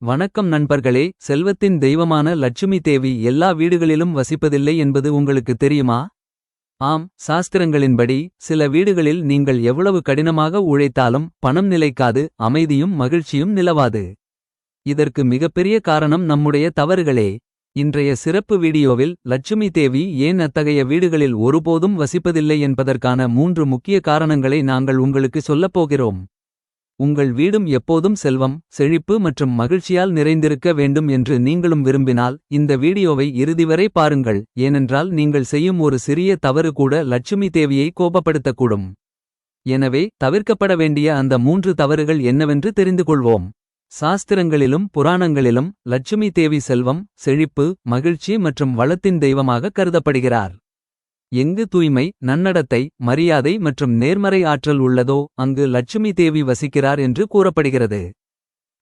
வணக்கம் நண்பர்களே. செல்வத்தின் தெய்வமான லட்சுமி தேவி எல்லா வீடுகளிலும் வசிப்பதில்லை என்பது உங்களுக்கு தெரியுமா? ஆம், சாஸ்திரங்களின்படி சில வீடுகளில் நீங்கள் எவ்வளவு கடினமாக உழைத்தாலும் பணம் நிலைக்காது, அமைதியும் மகிழ்ச்சியும் நிலவாது. இதற்கு மிகப்பெரிய காரணம் நம்முடைய தவறுகளே. இன்றைய சிறப்பு வீடியோவில் லட்சுமி தேவி ஏன் அத்தகைய வீடுகளில் ஒருபோதும் வசிப்பதில்லை என்பதற்கான 3 முக்கிய காரணங்களை நாங்கள் உங்களுக்கு சொல்லப்போகிறோம். உங்கள் வீடும் எப்போதும் செல்வம், செழிப்பு மற்றும் மகிழ்ச்சியால் நிறைந்திருக்க வேண்டும் என்று நீங்களும் விரும்பினால் இந்த வீடியோவை இறுதிவரை பாருங்கள். ஏனென்றால் நீங்கள் செய்யும் ஒரு சிறிய தவறு கூட லட்சுமி தேவியை கோபப்படுத்தக்கூடும். எனவே தவிர்க்கப்பட வேண்டிய அந்த 3 தவறுகள் என்னவென்று தெரிந்து கொள்வோம். சாஸ்திரங்களிலும் புராணங்களிலும் லட்சுமி தேவி செல்வம், செழிப்பு, மகிழ்ச்சி மற்றும் வளத்தின் தெய்வமாக கருதப்படுகிறார். எங்கு தூய்மை, நன்னடத்தை, மரியாதை மற்றும் நேர்மறை ஆற்றல் உள்ளதோ அங்கு லட்சுமி தேவி வசிக்கிறார் என்று கூறப்படுகிறது.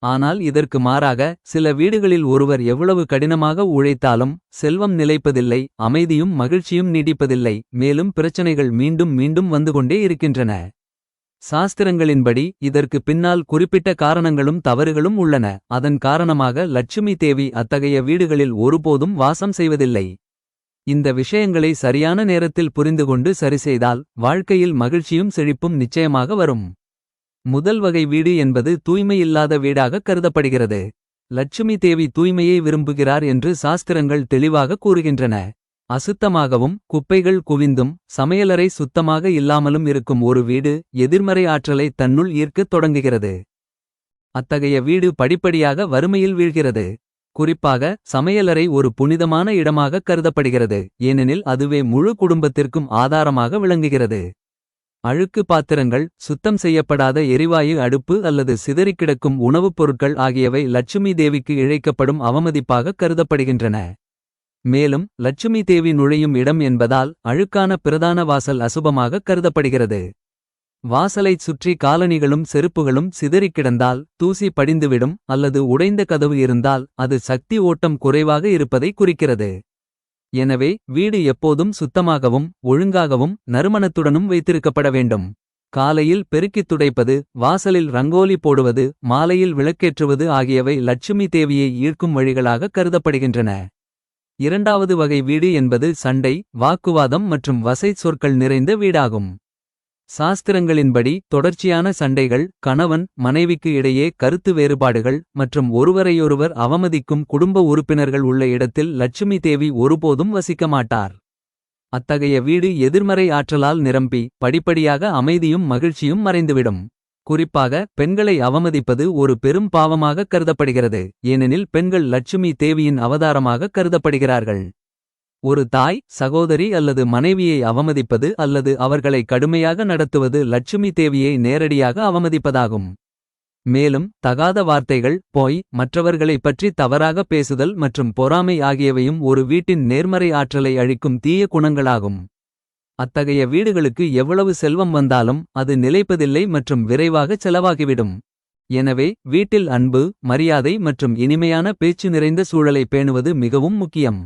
ஆனால் இதற்கு மாறாக சில வீடுகளில் ஒருவர் எவ்வளவு கடினமாக உழைத்தாலும் செல்வம் நிலைப்பதில்லை, அமைதியும் மகிழ்ச்சியும் நீடிப்பதில்லை, மேலும் பிரச்சனைகள் மீண்டும் மீண்டும் வந்து கொண்டே இருக்கின்றன. சாஸ்திரங்களின்படி இதற்கு பின்னால் குறிப்பிட்ட காரணங்களும் தவறுகளும் உள்ளன. அதன் காரணமாக லட்சுமி தேவி அத்தகைய வீடுகளில் ஒருபோதும் வாசம் செய்வதில்லை. இந்த விஷயங்களை சரியான நேரத்தில் புரிந்துகொண்டு சரிசெய்தால் வாழ்க்கையில் மகிழ்ச்சியும் செழிப்பும் நிச்சயமாக வரும். முதல் வகை வீடு என்பது தூய்மையில்லாத வீடாக கருதப்படுகிறது. லட்சுமி தேவி தூய்மையை விரும்புகிறார் என்று சாஸ்திரங்கள் தெளிவாக கூறுகின்றன. அசுத்தமாகவும் குப்பைகள் குவிந்தும் சமையலறை சுத்தமாக இல்லாமலும் இருக்கும் ஒரு வீடு எதிர்மறை ஆற்றலை தன்னுள் ஈர்க்கத் தொடங்குகிறது. அத்தகைய வீடு படிப்படியாக வறுமையில் வீழ்கிறது. குறிப்பாக சமையலறை ஒரு புனிதமான இடமாக கருதப்படுகிறது, ஏனெனில் அதுவே முழு குடும்பத்திற்கும் ஆதாரமாக விளங்குகிறது. அழுக்கு பாத்திரங்கள், சுத்தம் செய்யப்படாத எரிவாயு அடுப்பு அல்லது சிதறிக்கிடக்கும் உணவுப் பொருட்கள் ஆகியவை லட்சுமி தேவிக்கு இழைக்கப்படும் அவமதிப்பாக கருதப்படுகின்றன. மேலும் லட்சுமி தேவி நுழையும் இடம் என்பதால் அழுக்கான பிரதான வாசல் அசுபமாக கருதப்படுகிறது. வாசலைச் சுற்றி காலணிகளும் செருப்புகளும் சிதறிக் கிடந்தால், தூசி படிந்துவிடும் அல்லது உடைந்த கதவு இருந்தால் அது சக்தி ஓட்டம் குறைவாக இருப்பதை குறிக்கிறது. எனவே வீடு எப்போதும் சுத்தமாகவும் ஒழுங்காகவும் நறுமணத்துடனும் வைத்திருக்கப்பட வேண்டும். காலையில் பெருக்கித் துடைப்பது, வாசலில் ரங்கோலி போடுவது, மாலையில் விளக்கேற்றுவது ஆகியவை லட்சுமி தேவியை ஈர்க்கும் வழிகளாக கருதப்படுகின்றன. இரண்டாவது வகை வீடு என்பது சண்டை, வாக்குவாதம் மற்றும் வசை சொற்கள் நிறைந்த வீடாகும். சாஸ்திரங்களின்படி தொடர்ச்சியான சண்டைகள், கணவன் மனைவிக்கு இடையே கருத்து வேறுபாடுகள் மற்றும் ஒருவரையொருவர் அவமதிக்கும் குடும்ப உறுப்பினர்கள் உள்ள இடத்தில் லட்சுமி தேவி ஒருபோதும் வசிக்க மாட்டார். அத்தகைய வீடு எதிர்மறை ஆற்றலால் நிரம்பி படிப்படியாக அமைதியும் மகிழ்ச்சியும் மறைந்துவிடும். குறிப்பாக பெண்களை அவமதிப்பது ஒரு பெரும் பாவமாக கருதப்படுகிறது, ஏனெனில் பெண்கள் லட்சுமி தேவியின் அவதாரமாக கருதப்படுகிறார்கள். ஒரு தாய், சகோதரி அல்லது மனைவியை அவமதிப்பது அல்லது அவர்களை கடுமையாக நடத்துவது லட்சுமி தேவியை நேரடியாக அவமதிப்பதாகும். மேலும் தகாத வார்த்தைகள், பொய், மற்றவர்களைப் பற்றி தவறாக பேசுதல் மற்றும் பொறாமை ஆகியவையும் ஒரு வீட்டின் நேர்மறை ஆற்றலை அழிக்கும் தீய குணங்களாகும். அத்தகைய வீடுகளுக்கு எவ்வளவு செல்வம் வந்தாலும் அது நிலைப்பதில்லை மற்றும் விரைவாக செலவாகிவிடும். எனவே வீட்டில் அன்பு, மரியாதை மற்றும் இனிமையான பேச்சு நிறைந்த சூழலை பேணுவது மிகவும் முக்கியம்.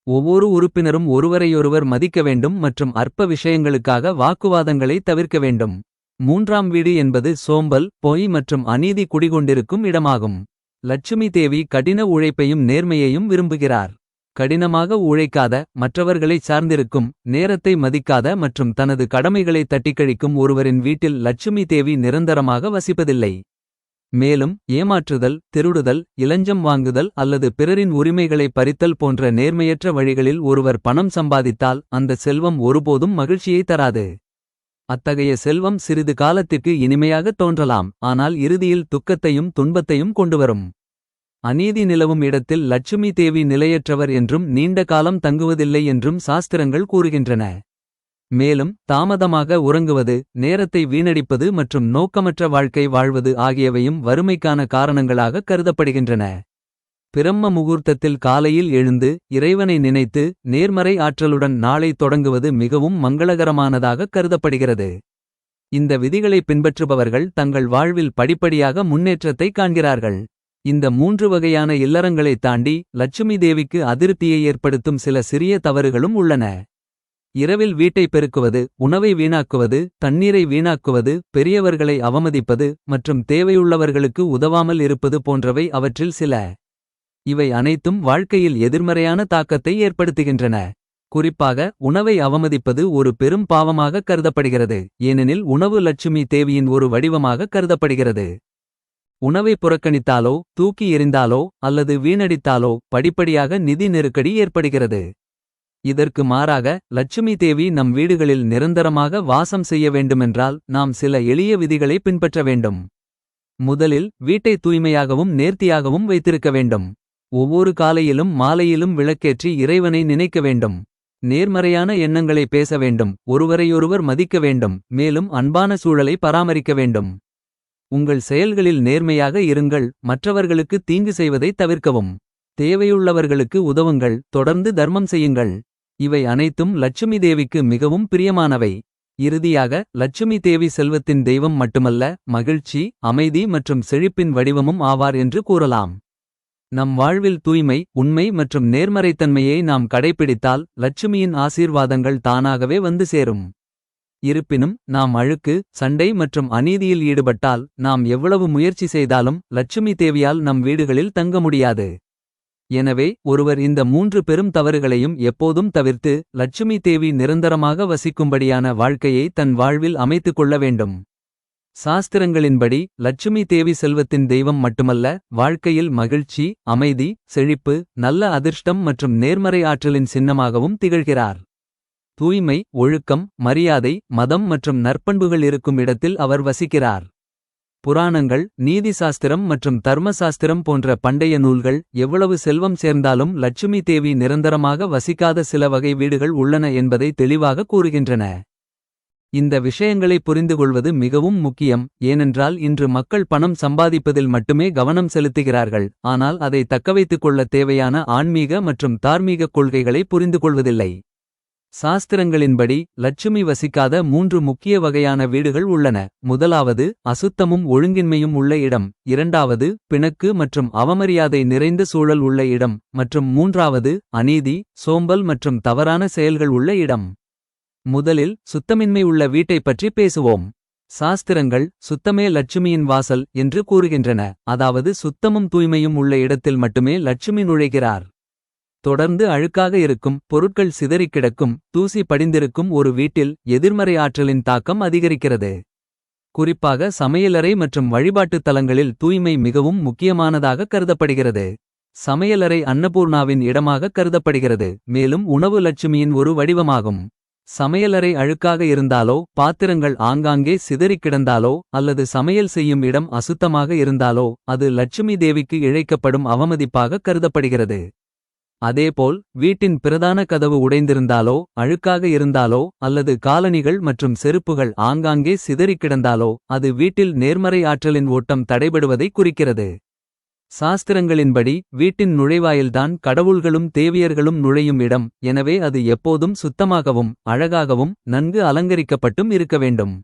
ஒவ்வொரு உறுப்பினரும் ஒருவரையொருவர் மதிக்க வேண்டும் மற்றும் அற்ப விஷயங்களுக்காக வாக்குவாதங்களை தவிர்க்க வேண்டும். மூன்றாம் வீடு என்பது சோம்பல், பொய் மற்றும் அநீதி குடிகொண்டிருக்கும் இடமாகும். லட்சுமி தேவி கடின உழைப்பையும் நேர்மையையும் விரும்புகிறார். கடினமாக உழைக்காத, மற்றவர்களைச் சார்ந்திருக்கும், நேரத்தை மதிக்காத மற்றும் தனது கடமைகளை தட்டிக்கழிக்கும் ஒருவரின் வீட்டில் லட்சுமி தேவி நிரந்தரமாக வசிப்பதில்லை. மேலும் ஏமாற்றுதல், திருடுதல், இலஞ்சம் வாங்குதல் அல்லது பிறரின் உரிமைகளை பறித்தல் போன்ற நேர்மையற்ற வழிகளில் ஒருவர் பணம் சம்பாதித்தால் அந்த செல்வம் ஒருபோதும் மகிழ்ச்சியை தராது. அத்தகைய செல்வம் சிறிது காலத்திற்கு இனிமையாக தோன்றலாம், ஆனால் இறுதியில் துக்கத்தையும் துன்பத்தையும் கொண்டுவரும். அநீதி நிலவும் இடத்தில் லட்சுமி தேவி நிலையற்றவர் என்றும் நீண்ட காலம் தங்குவதில்லை என்றும் சாஸ்திரங்கள் கூறுகின்றன. மேலும் தாமதமாக உறங்குவது, நேரத்தை வீணடிப்பது மற்றும் நோக்கமற்ற வாழ்க்கை வாழ்வது ஆகியவையும் வறுமைக்கான காரணங்களாக கருதப்படுகின்றன. பிரம்ம முகூர்த்தத்தில் காலையில் எழுந்து இறைவனை நினைத்து நேர்மறை ஆற்றலுடன் நாளை தொடங்குவது மிகவும் மங்களகரமானதாக கருதப்படுகிறது. இந்த விதிகளை பின்பற்றுபவர்கள் தங்கள் வாழ்வில் படிப்படியாக முன்னேற்றத்தை காண்கிறார்கள். இந்த 3 வகையான இல்லறங்களைத் தாண்டி லட்சுமி தேவிக்கு அதிருப்தியை ஏற்படுத்தும் சில சிறிய தவறுகளும் உள்ளன. இரவில் வீட்டை பெருக்குவது, உணவை வீணாக்குவது, தண்ணீரை வீணாக்குவது, பெரியவர்களை அவமதிப்பது மற்றும் தேவையுள்ளவர்களுக்கு உதவாமல் இருப்பது போன்றவை அவற்றில் சில. இவை அனைத்தும் வாழ்க்கையில் எதிர்மறையான தாக்கத்தை ஏற்படுத்துகின்றன. குறிப்பாக உணவை அவமதிப்பது ஒரு பெரும் பாவமாக கருதப்படுகிறது, ஏனெனில் உணவு லட்சுமி தேவியின் ஒரு வடிவமாக கருதப்படுகிறது. உணவை புறக்கணித்தாலோ தூக்கி எறிந்தாலோ அல்லது வீணடித்தாலோ படிப்படியாக நிதி நெருக்கடி ஏற்படுகிறது. இதற்கு மாறாக லட்சுமி தேவி நம் வீடுகளில் நிரந்தரமாக வாசம் செய்ய வேண்டுமென்றால் நாம் சில எளிய விதிகளை பின்பற்ற வேண்டும். முதலில் வீட்டை தூய்மையாகவும் நேர்த்தியாகவும் வைத்திருக்க வேண்டும். ஒவ்வொரு காலையிலும் மாலையிலும் விளக்கேற்றி இறைவனை நினைக்க வேண்டும். நேர்மறையான எண்ணங்களை பேச வேண்டும், ஒருவரையொருவர் மதிக்க வேண்டும், மேலும் அன்பான சூழலை பராமரிக்க வேண்டும். உங்கள் செயல்களில் நேர்மையாக இருங்கள், மற்றவர்களுக்கு தீங்கு செய்வதை தவிர்க்கவும். தேவையுள்ளவர்களுக்கு உதவுங்கள், தொடர்ந்து தர்மம் செய்யுங்கள். இவை அனைத்தும் லட்சுமி தேவிக்கு மிகவும் பிரியமானவை. இறுதியாக லட்சுமி தேவி செல்வத்தின் தெய்வம் மட்டுமல்ல, மகிழ்ச்சி, அமைதி மற்றும் செழிப்பின் வடிவமும் ஆவார் என்று கூறலாம். நம் வாழ்வில் தூய்மை, உண்மை மற்றும் நேர்மறைத்தன்மையை நாம் கடைப்பிடித்தால் லட்சுமியின் ஆசீர்வாதங்கள் தானாகவே வந்து சேரும். இருப்பினும் நாம் அழுக்கு, சண்டை மற்றும் அநீதியில் ஈடுபட்டால் நாம் எவ்வளவு முயற்சி செய்தாலும் லட்சுமி தேவியால் நம் வீடுகளில் தங்க முடியாது. எனவே ஒருவர் இந்த 3 பெரும் தவறுகளையும் எப்போதும் தவிர்த்து லட்சுமி தேவி நிரந்தரமாக வசிக்கும்படியான வாழ்க்கையை தன் வாழ்வில் அமைத்துக் கொள்ள வேண்டும். சாஸ்திரங்களின்படி லட்சுமி தேவி செல்வத்தின் தெய்வம் மட்டுமல்ல, வாழ்க்கையில் மகிழ்ச்சி, அமைதி, செழிப்பு, நல்ல அதிர்ஷ்டம் மற்றும் நேர்மறை ஆற்றலின் சின்னமாகவும் திகழ்கிறார். தூய்மை, ஒழுக்கம், மரியாதை, மதம் மற்றும் நற்பண்புகள் இருக்கும் இடத்தில் அவர் வசிக்கிறார். புராணங்கள், நீதி சாஸ்திரம் மற்றும் தர்மசாஸ்திரம் போன்ற பண்டைய நூல்கள் எவ்வளவு செல்வம் சேர்ந்தாலும் லட்சுமி தேவி நிரந்தரமாக வசிக்காத சில வகை வீடுகள் உள்ளன என்பதை தெளிவாக கூறுகின்றன. இந்த விஷயங்களை புரிந்துகொள்வது மிகவும் முக்கியம், ஏனென்றால் இன்று மக்கள் பணம் சம்பாதிப்பதில் மட்டுமே கவனம் செலுத்துகிறார்கள், ஆனால் அதை தக்கவைத்துக் கொள்ள தேவையான ஆன்மீக மற்றும் தார்மீக கொள்கைகளை புரிந்துகொள்வதில்லை. சாஸ்திரங்களின்படி லட்சுமி வசிக்காத 3 முக்கிய வகையான வீடுகள் உள்ளன. முதலாவது அசுத்தமும் ஒழுங்கின்மையும் உள்ள இடம், இரண்டாவது பிணக்கு மற்றும் அவமரியாதை நிறைந்த சூழல் உள்ள இடம், மற்றும் மூன்றாவது அநீதி, சோம்பல் மற்றும் தவறான செயல்கள் உள்ள இடம். முதலில் சுத்தமின்மை உள்ள வீட்டைப் பற்றி பேசுவோம். சாஸ்திரங்கள் சுத்தமே லட்சுமியின் வாசல் என்று கூறுகின்றன, அதாவது சுத்தமும் தூய்மையும் உள்ள இடத்தில் மட்டுமே லட்சுமி நுழைகிறார். தொடர்ந்து அழுக்காக இருக்கும், பொருட்கள் சிதறிக் கிடக்கும், தூசி படிந்திருக்கும் ஒரு வீட்டில் எதிர்மறை ஆற்றலின் தாக்கம் அதிகரிக்கிறது. குறிப்பாக சமையலறை மற்றும் வழிபாட்டுத் தலங்களில் தூய்மை மிகவும் முக்கியமானதாக கருதப்படுகிறது. சமையலறை அன்னபூர்ணாவின் இடமாக கருதப்படுகிறது, மேலும் உணவு லட்சுமியின் ஒரு வடிவமாகும். சமையலறை அழுக்காக இருந்தாலோ, பாத்திரங்கள் ஆங்காங்கே சிதறிக் கிடந்தாலோ அல்லது சமையல் செய்யும் இடம் அசுத்தமாக இருந்தாலோ அது லட்சுமி தேவிக்கு இழைக்கப்படும் அவமதிப்பாக கருதப்படுகிறது. அதேபோல் வீட்டின் பிரதான கதவு உடைந்திருந்தாலோ, அழுக்காக இருந்தாலோ அல்லது காலணிகள் மற்றும் செருப்புகள் ஆங்காங்கே சிதறிக் கிடந்தாலோ அது வீட்டில் நேர்மறை ஆற்றலின் ஓட்டம் தடைபடுவதை குறிக்கிறது. சாஸ்திரங்களின்படி வீட்டின் நுழைவாயில்தான் கடவுள்களும் தேவியர்களும் நுழையும் இடம், எனவே அது எப்போதும் சுத்தமாகவும் அழகாகவும் நன்கு அலங்கரிக்கப்பட்டும் இருக்க வேண்டும்.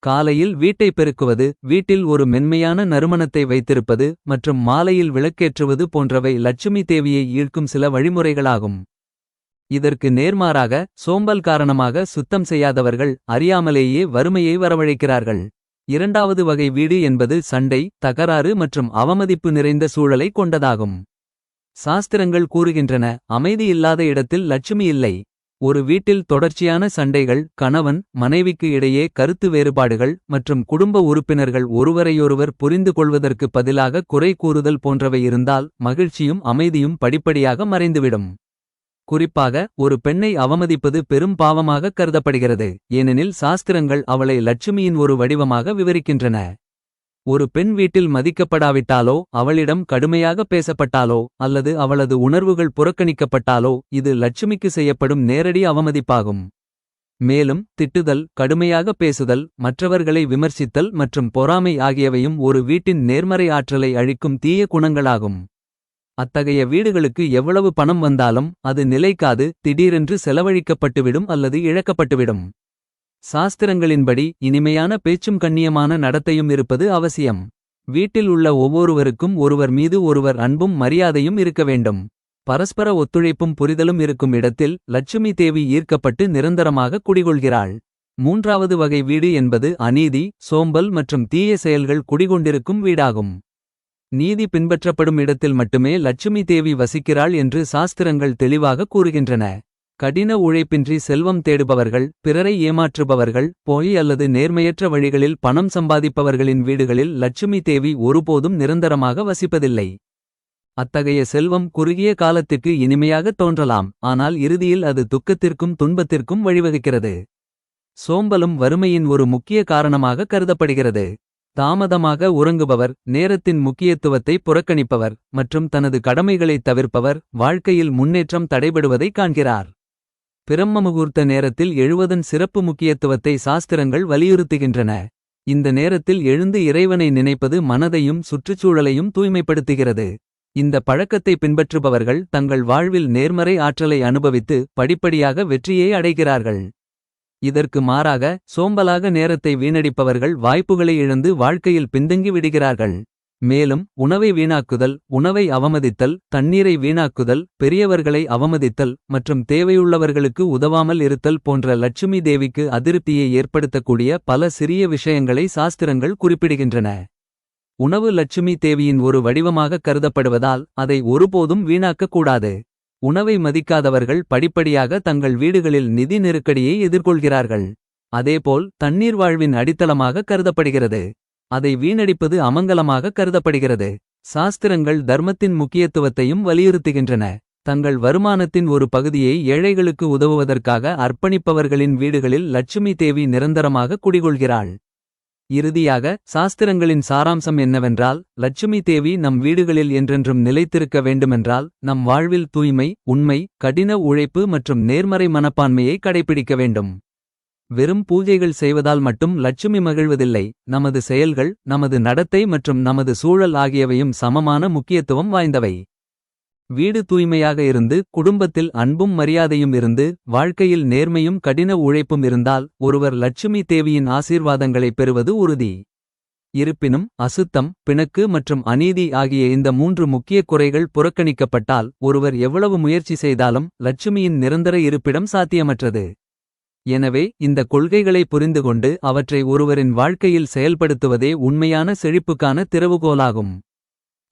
காலையில் வீட்டை பெருக்குவது, வீட்டில் ஒரு மென்மையான நறுமணத்தை வைத்திருப்பது மற்றும் மாலையில் விளக்கேற்றுவது போன்றவை லட்சுமி தேவியை ஈர்க்கும் சில வழிமுறைகளாகும். இதற்கு நேர்மாறாக சோம்பல் காரணமாக சுத்தம் செய்யாதவர்கள் அறியாமலேயே வறுமையை வரவழைக்கிறார்கள். இரண்டாவது வகை வீடு என்பது சண்டை, தகராறு மற்றும் அவமதிப்பு நிறைந்த சூழலை கொண்டதாகும். சாஸ்திரங்கள் கூறுகின்றன, அமைதி இல்லாத இடத்தில் லட்சுமி இல்லை. ஒரு வீட்டில் தொடர்ச்சியான சண்டைகள், கணவன் மனைவிக்கு இடையே கருத்து வேறுபாடுகள் மற்றும் குடும்ப உறுப்பினர்கள் ஒருவரையொருவர் புரிந்து கொள்வதற்கு பதிலாக குறை கூறுதல் போன்றவை இருந்தால் மகிழ்ச்சியும் அமைதியும் படிப்படியாக மறைந்துவிடும். குறிப்பாக ஒரு பெண்ணை அவமதிப்பது பெரும் பாவமாக கருதப்படுகிறது, ஏனெனில் சாஸ்திரங்கள் அவளை லட்சுமியின் ஒரு வடிவமாக விவரிக்கின்றன. ஒரு பெண் வீட்டில் மதிக்கப்படாவிட்டாலோ, அவளிடம் கடுமையாக பேசப்பட்டாலோ அல்லது அவளது உணர்வுகள் புறக்கணிக்கப்பட்டாலோ இது லட்சுமிக்கு செய்யப்படும் நேரடி அவமதிப்பாகும். மேலும் திட்டுதல், கடுமையாக பேசுதல், மற்றவர்களை விமர்சித்தல் மற்றும் பொறாமை ஆகியவையும் ஒரு வீட்டின் நேர்மறை ஆற்றலை அழிக்கும் தீய குணங்களாகும். அத்தகைய வீடுகளுக்கு எவ்வளவு பணம் வந்தாலும் அது நிலைக்காது, திடீரென்று செலவழிக்கப்பட்டுவிடும் அல்லது இழக்கப்பட்டுவிடும். சாஸ்திரங்களின்படி இனிமையான பேச்சும் கண்ணியமான நடத்தையும் இருப்பது அவசியம். வீட்டில் உள்ள ஒவ்வொருவருக்கும் ஒருவர் மீது ஒருவர் அன்பும் மரியாதையும் இருக்க வேண்டும். பரஸ்பர ஒத்துழைப்பும் புரிதலும் இருக்கும் இடத்தில் லட்சுமி தேவி ஈர்க்கப்பட்டு நிரந்தரமாக குடிகொள்கிறாள். மூன்றாவது வகை வீடு என்பது அநீதி, சோம்பல் மற்றும் தீய செயல்கள் குடிகொண்டிருக்கும் வீடாகும். நீதி பின்பற்றப்படும் இடத்தில் மட்டுமே லட்சுமி தேவி வசிக்கிறாள் என்று சாஸ்திரங்கள் தெளிவாக கூறுகின்றன. கடின உழைப்பின்றி செல்வம் தேடுபவர்கள், பிறரை ஏமாற்றுபவர்கள், பொய் அல்லது நேர்மையற்ற வழிகளில் பணம் சம்பாதிப்பவர்களின் வீடுகளில் லட்சுமி தேவி ஒருபோதும் நிரந்தரமாக வசிப்பதில்லை. அத்தகைய செல்வம் குறுகிய காலத்திற்கு இனிமையாக தோன்றலாம், ஆனால் இறுதியில் அது துக்கத்திற்கும் துன்பத்திற்கும் வழிவகுக்கிறது. சோம்பலும் வறுமையின் ஒரு முக்கிய காரணமாக கருதப்படுகிறது. தாமதமாக உறங்குபவர், நேரத்தின் முக்கியத்துவத்தை புறக்கணிப்பவர் மற்றும் தனது கடமைகளைத் தவிர்ப்பவர் வாழ்க்கையில் முன்னேற்றம் தடைபடுவதை காண்கிறார். பிரம்ம முகூர்த்த நேரத்தில் எழுவதன் சிறப்பு முக்கியத்துவத்தை சாஸ்திரங்கள் வலியுறுத்துகின்றன. இந்த நேரத்தில் எழுந்து இறைவனை நினைப்பது மனதையும் சுற்றுச்சூழலையும் தூய்மைப்படுத்துகிறது. இந்த பழக்கத்தை பின்பற்றுபவர்கள் தங்கள் வாழ்வில் நேர்மறை ஆற்றலை அனுபவித்து படிப்படியாக வெற்றியை அடைகிறார்கள். இதற்கு மாறாக சோம்பலாக நேரத்தை வீணடிப்பவர்கள் வாய்ப்புகளை இழந்து வாழ்க்கையில் பின்தங்கி விடுகிறார்கள். மேலும் உணவை வீணாக்குதல், உணவை அவமதித்தல், தண்ணீரை வீணாக்குதல், பெரியவர்களை அவமதித்தல் மற்றும் தேவையுள்ளவர்களுக்கு உதவாமல் இருத்தல் போன்ற லட்சுமி தேவிக்கு அதிருப்தியை ஏற்படுத்தக்கூடிய பல சிறிய விஷயங்களை சாஸ்திரங்கள் குறிப்பிடுகின்றன. உணவு லட்சுமி தேவியின் ஒரு வடிவமாக கருதப்படுவதால் அதை ஒருபோதும் வீணாக்கக் கூடாது. உணவை மதிக்காதவர்கள் படிப்படியாக தங்கள் வீடுகளில் நிதி நெருக்கடியை எதிர்கொள்கிறார்கள். அதேபோல் தண்ணீர் வாழ்வின் அடித்தளமாக கருதப்படுகிறது. அதை வீணடிப்பது அமங்கலமாக கருதப்படுகிறது. சாஸ்திரங்கள் தர்மத்தின் முக்கியத்துவத்தையும் வலியுறுத்துகின்றன. தங்கள் வருமானத்தின் ஒரு பகுதியை ஏழைகளுக்கு உதவுவதற்காக அர்ப்பணிப்பவர்களின் வீடுகளில் லட்சுமி தேவி நிரந்தரமாக குடிகொள்கிறாள். இறுதியாக சாஸ்திரங்களின் சாராம்சம் என்னவென்றால், லட்சுமி தேவி நம் வீடுகளில் என்றென்றும் நிலைத்திருக்க வேண்டுமென்றால் நம் வாழ்வில் தூய்மை, உண்மை, கடின உழைப்பு மற்றும் நேர்மறை மனப்பான்மையை கடைபிடிக்க வேண்டும். வெறும் பூஜைகள் செய்வதால் மட்டும் லட்சுமி மகிழ்வதில்லை. நமது செயல்கள், நமது நடத்தை மற்றும் நமது சூழல் ஆகியவையும் சமமான முக்கியத்துவம் வாய்ந்தவை. வீடு தூய்மையாக இருந்து, குடும்பத்தில் அன்பும் மரியாதையும் இருந்து, வாழ்க்கையில் நேர்மையும் கடின உழைப்பும் இருந்தால் ஒருவர் லட்சுமி தேவியின் ஆசீர்வாதங்களைப் பெறுவது உறுதி. இருப்பினும் அசுத்தம், பிணக்கு மற்றும் அநீதி ஆகிய இந்த 3 முக்கிய குறைகள் புறக்கணிக்கப்பட்டால் ஒருவர் எவ்வளவு முயற்சி செய்தாலும் லட்சுமியின் நிரந்தர இருப்பிடம் சாத்தியமற்றது. எனவே இந்த கொள்கைகளை புரிந்துகொண்டு அவற்றை ஒருவரின் வாழ்க்கையில் செயல்படுத்துவதே உண்மையான செழிப்புக்கான திறவுகோலாகும்.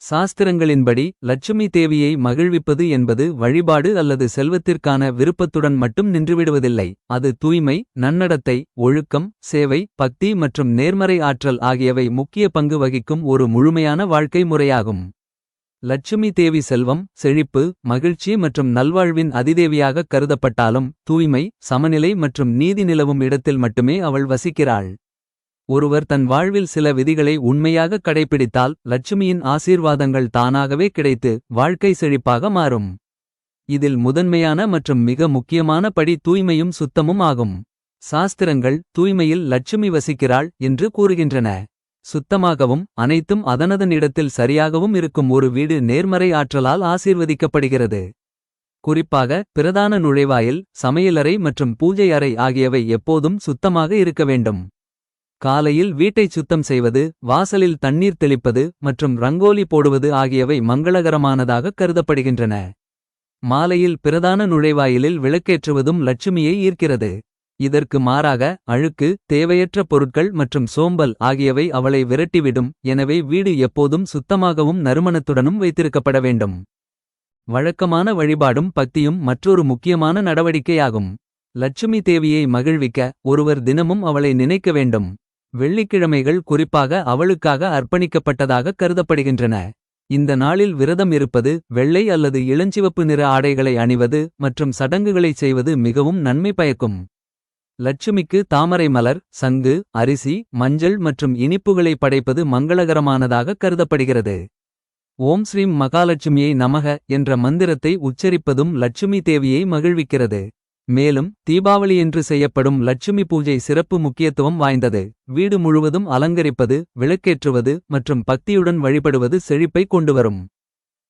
சாஸ்திரங்களின்படி லட்சுமி தேவியை மகிழ்விப்பது என்பது வழிபாடு அல்லது செல்வத்திற்கான விருப்பத்துடன் மட்டும் நின்றுவிடுவதில்லை. அது தூய்மை, நன்னடத்தை, ஒழுக்கம், சேவை, பக்தி மற்றும் நேர்மறை ஆற்றல் ஆகியவை முக்கிய பங்கு வகிக்கும் ஒரு முழுமையான வாழ்க்கை முறையாகும். லட்சுமி தேவி செல்வம், செழிப்பு, மகிழ்ச்சி மற்றும் நல்வாழ்வின் அதிதேவியாக கருதப்பட்டாலும் தூய்மை, சமநிலை மற்றும் நீதி நிலவும் இடத்தில் மட்டுமே அவள் வசிக்கிறாள். ஒருவர் தன் வாழ்வில் சில விதிகளை உண்மையாக கடைப்பிடித்தால் லட்சுமியின் ஆசீர்வாதங்கள் தானாகவே கிடைத்து வாழ்க்கை செழிப்பாக மாறும். இதில் முதன்மையான மற்றும் மிக முக்கியமான படி தூய்மையும் சுத்தமும் ஆகும். சாஸ்திரங்கள் தூய்மையில் லட்சுமி வசிக்கிறாள் என்று கூறுகின்றன. சுத்தமாகவும் அனைத்தும் அதனதன் இடத்தில் சரியாகவும் இருக்கும் ஒரு வீடு நேர்மறை ஆற்றலால் ஆசீர்வதிக்கப்படுகிறது. குறிப்பாக பிரதான நுழைவாயில், சமையலறை மற்றும் பூஜை அறை ஆகியவை எப்போதும் சுத்தமாக இருக்க வேண்டும். காலையில் வீட்டைச் சுத்தம் செய்வது, வாசலில் தண்ணீர் தெளிப்பது மற்றும் ரங்கோலி போடுவது ஆகியவை மங்களகரமானதாக கருதப்படுகின்றன. மாலையில் பிரதான நுழைவாயிலில் விளக்கேற்றுவதும் லட்சுமியை ஈர்க்கிறது. இதற்கு மாறாக அழுக்கு, தேவையற்ற பொருட்கள் மற்றும் சோம்பல் ஆகியவை அவளை விரட்டிவிடும். எனவே வீடு எப்போதும் சுத்தமாகவும் நறுமணத்துடனும் வைத்திருக்கப்பட வேண்டும். வழக்கமான வழிபாடும் பக்தியும் மற்றொரு முக்கியமான நடவடிக்கையாகும். லட்சுமி தேவியை மகிழ்விக்க ஒருவர் தினமும் அவளை நினைக்க வேண்டும். வெள்ளிக்கிழமைகள் குறிப்பாக அவளுக்காக அர்ப்பணிக்கப்பட்டதாக கருதப்படுகின்றன. இந்த நாளில் விரதம் இருப்பது, வெள்ளை அல்லது இளஞ்சிவப்பு நிற ஆடைகளை அணிவது மற்றும் சடங்குகளைச் செய்வது மிகவும் நன்மை பயக்கும். லட்சுமிக்கு தாமரை மலர், சங்கு, அரிசி, மஞ்சள் மற்றும் இனிப்புகளை படைப்பது மங்களகரமானதாக கருதப்படுகிறது. ஓம் ஸ்ரீம் மகாலட்சுமியை நமக என்ற மந்திரத்தை உச்சரிப்பதும் லட்சுமி தேவியை மகிழ்விக்கிறது. மேலும் தீபாவளியன்று செய்யப்படும் லட்சுமி பூஜை சிறப்பு முக்கியத்துவம் வாய்ந்தது. வீடு முழுவதும் அலங்கரிப்பது, விளக்கேற்றுவது மற்றும் பக்தியுடன் வழிபடுவது செழிப்பை கொண்டுவரும்.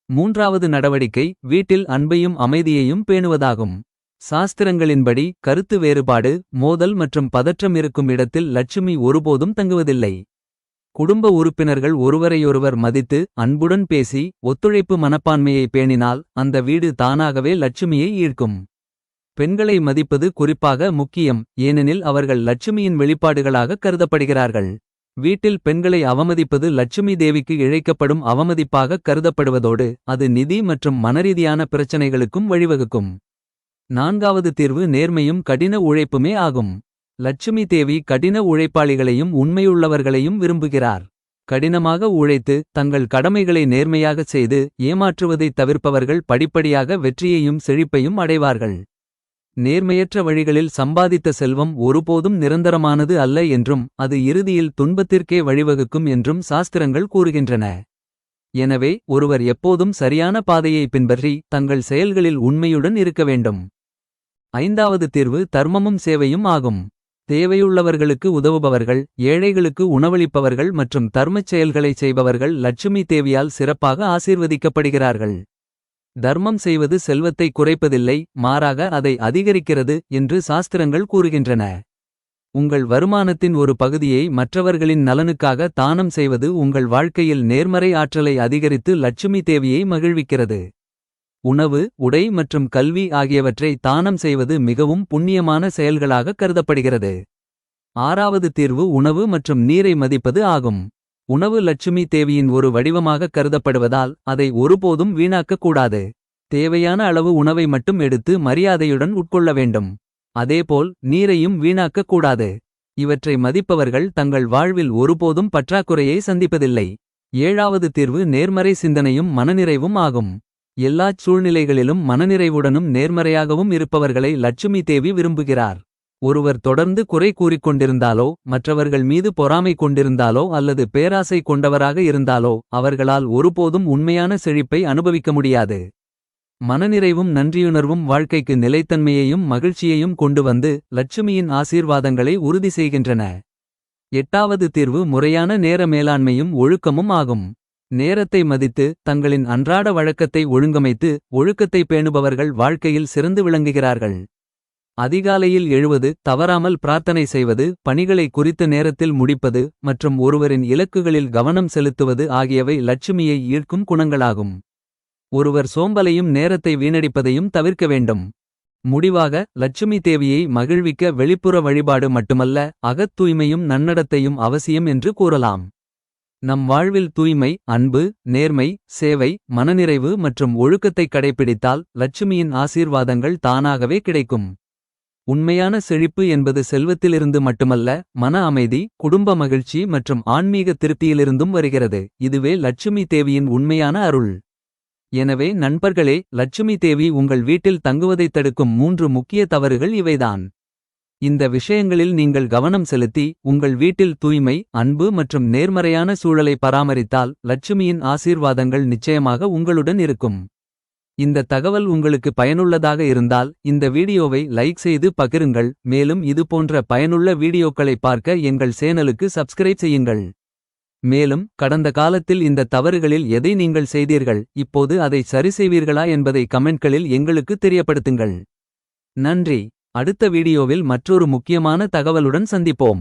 மூன்றாவது நடவடிக்கை வீட்டில் அன்பையும் அமைதியையும் பேணுவதாகும். சாஸ்திரங்களின்படி கருத்து வேறுபாடு, மோதல் மற்றும் பதற்றம் இருக்கும் இடத்தில் லட்சுமி ஒருபோதும் தங்குவதில்லை. குடும்ப உறுப்பினர்கள் ஒருவரையொருவர் மதித்து அன்புடன் பேசி ஒத்துழைப்பு மனப்பான்மையை பேணினால் அந்த வீடு தானாகவே லட்சுமியை ஈர்க்கும். பெண்களை மதிப்பது குறிப்பாக முக்கியம், ஏனெனில் அவர்கள் லட்சுமியின் வெளிப்பாடுகளாக கருதப்படுகிறார்கள். வீட்டில் பெண்களை அவமதிப்பது லட்சுமி தேவிக்கு இழைக்கப்படும் அவமதிப்பாக கருதப்படுவதோடு அது நிதி மற்றும் மனரீதியான பிரச்சனைகளுக்கும் வழிவகுக்கும். நான்காவது தீர்வு நேர்மையும் கடின உழைப்புமே ஆகும். லட்சுமி தேவி கடின உழைப்பாளிகளையும் உண்மையுள்ளவர்களையும் விரும்புகிறார். கடினமாக உழைத்து தங்கள் கடமைகளை நேர்மையாகச் செய்து ஏமாற்றுவதைத் தவிர்ப்பவர்கள் படிப்படியாக வெற்றியையும் செழிப்பையும் அடைவார்கள். நேர்மையற்ற வழிகளில் சம்பாதித்த செல்வம் ஒருபோதும் நிரந்தரமானது அல்ல என்றும் அது இறுதியில் துன்பத்திற்கே வழிவகுக்கும் என்றும் சாஸ்திரங்கள் கூறுகின்றன. எனவே ஒருவர் எப்போதும் சரியான பாதையை பின்பற்றி தங்கள் செயல்களில் உண்மையுடன் இருக்க வேண்டும். ஐந்தாவது தீர்வு தர்மமும் சேவையும் ஆகும். தேவையுள்ளவர்களுக்கு உதவுபவர்கள், ஏழைகளுக்கு உணவளிப்பவர்கள் மற்றும் தர்மச் செயல்களைச் செய்பவர்கள் லட்சுமி தேவியால் சிறப்பாக ஆசீர்வதிக்கப்படுகிறார்கள். தர்மம் செய்வது செல்வத்தை குறைப்பதில்லை, மாறாக அதை அதிகரிக்கிறது என்று சாஸ்திரங்கள் கூறுகின்றன. உங்கள் வருமானத்தின் ஒரு பகுதியை மற்றவர்களின் நலனுக்காக தானம் செய்வது உங்கள் வாழ்க்கையில் நேர்மறை ஆற்றலை அதிகரித்து லட்சுமி தேவியை மகிழ்விக்கிறது. உணவு, உடை மற்றும் கல்வி ஆகியவற்றை தானம் செய்வது மிகவும் புண்ணியமான செயல்களாக கருதப்படுகிறது. ஆறாவது தீர்வு உணவு மற்றும் நீரை மதிப்பது ஆகும். உணவு லட்சுமி தேவியின் ஒரு வடிவமாக கருதப்படுவதால் அதை ஒருபோதும் வீணாக்கக் கூடாது. தேவையான அளவு உணவை மட்டும் எடுத்து மரியாதையுடன் உட்கொள்ள வேண்டும். அதேபோல் நீரையும் வீணாக்கக் கூடாது. இவற்றை மதிப்பவர்கள் தங்கள் வாழ்வில் ஒருபோதும் பற்றாக்குறையை சந்திப்பதில்லை. ஏழாவது தீர்வு நேர்மறை சிந்தனையும் மனநிறைவும் ஆகும். எல்லாச் சூழ்நிலைகளிலும் மனநிறைவுடனும் நேர்மறையாகவும் இருப்பவர்களை லட்சுமி தேவி விரும்புகிறார். ஒருவர் தொடர்ந்து குறை கூறிக்கொண்டிருந்தாலோ மற்றவர்கள் மீது பொறாமை கொண்டிருந்தாலோ அல்லது பேராசை கொண்டவராக இருந்தாலோ அவர்களால் ஒருபோதும் உண்மையான செழிப்பை அனுபவிக்க முடியாது. மனநிறைவும் நன்றியுணர்வும் வாழ்க்கைக்கு நிலைத்தன்மையையும் மகிழ்ச்சியையும் கொண்டு வந்து லட்சுமியின் ஆசீர்வாதங்களை உறுதி செய்கின்றன. எட்டாவது தீர்வு முறையான நேர மேலாண்மையும் ஒழுக்கமும் ஆகும். நேரத்தை மதித்து தங்களின் அன்றாட வழக்கத்தை ஒழுங்கமைத்து ஒழுக்கத்தை பேணுபவர்கள் வாழ்க்கையில் சிறந்து விளங்குகிறார்கள். அதிகாலையில் எழுவது, தவறாமல் பிரார்த்தனை செய்வது, பணிகளை குறித்த நேரத்தில் முடிப்பது மற்றும் ஒருவரின் இலக்குகளில் கவனம் செலுத்துவது ஆகியவை லட்சுமியை ஈர்க்கும் குணங்களாகும். ஒருவர் சோம்பலையும் நேரத்தை வீணடிப்பதையும் தவிர்க்க வேண்டும். முடிவாக லட்சுமி தேவியை மகிழ்விக்க வெளிப்புற வழிபாடு மட்டுமல்ல, அகத் தூய்மையும் நன்னடத்தையும் அவசியம் என்று கூறலாம். நம் வாழ்வில் தூய்மை, அன்பு, நேர்மை, சேவை, மனநிறைவு மற்றும் ஒழுக்கத்தை கடைப்பிடித்தால் லட்சுமியின் ஆசீர்வாதங்கள் தானாகவே கிடைக்கும். உண்மையான செழிப்பு என்பது செல்வத்திலிருந்து மட்டுமல்ல, மன அமைதி, குடும்ப மகிழ்ச்சி மற்றும் ஆன்மீக திருப்தியிலிருந்தும் வருகிறது. இதுவே லட்சுமி தேவியின் உண்மையான அருள். எனவே நண்பர்களே, லட்சுமி தேவி உங்கள் வீட்டில் தங்குவதைத் தடுக்கும் 3 முக்கிய தவறுகள் இவைதான். இந்த விஷயங்களில் நீங்கள் கவனம் செலுத்தி உங்கள் வீட்டில் தூய்மை, அன்பு மற்றும் நேர்மறையான சூழலை பராமரித்தால் லட்சுமியின் ஆசீர்வாதங்கள் நிச்சயமாக உங்களுடன் இருக்கும். இந்த தகவல் உங்களுக்கு பயனுள்ளதாக இருந்தால் இந்த வீடியோவை லைக் செய்து பகிருங்கள். மேலும் இது போன்ற பயனுள்ள வீடியோக்களை பார்க்க எங்கள் சேனலுக்கு சப்ஸ்கிரைப் செய்யுங்கள். மேலும் கடந்த காலத்தில் இந்த தவறுகளில் எதை நீங்கள் செய்தீர்கள், இப்போது அதை சரிசெய்வீர்களா என்பதை கமெண்ட்களில் எங்களுக்கு தெரியப்படுத்துங்கள். நன்றி. அடுத்த வீடியோவில் மற்றொரு முக்கியமான தகவலுடன் சந்திப்போம்.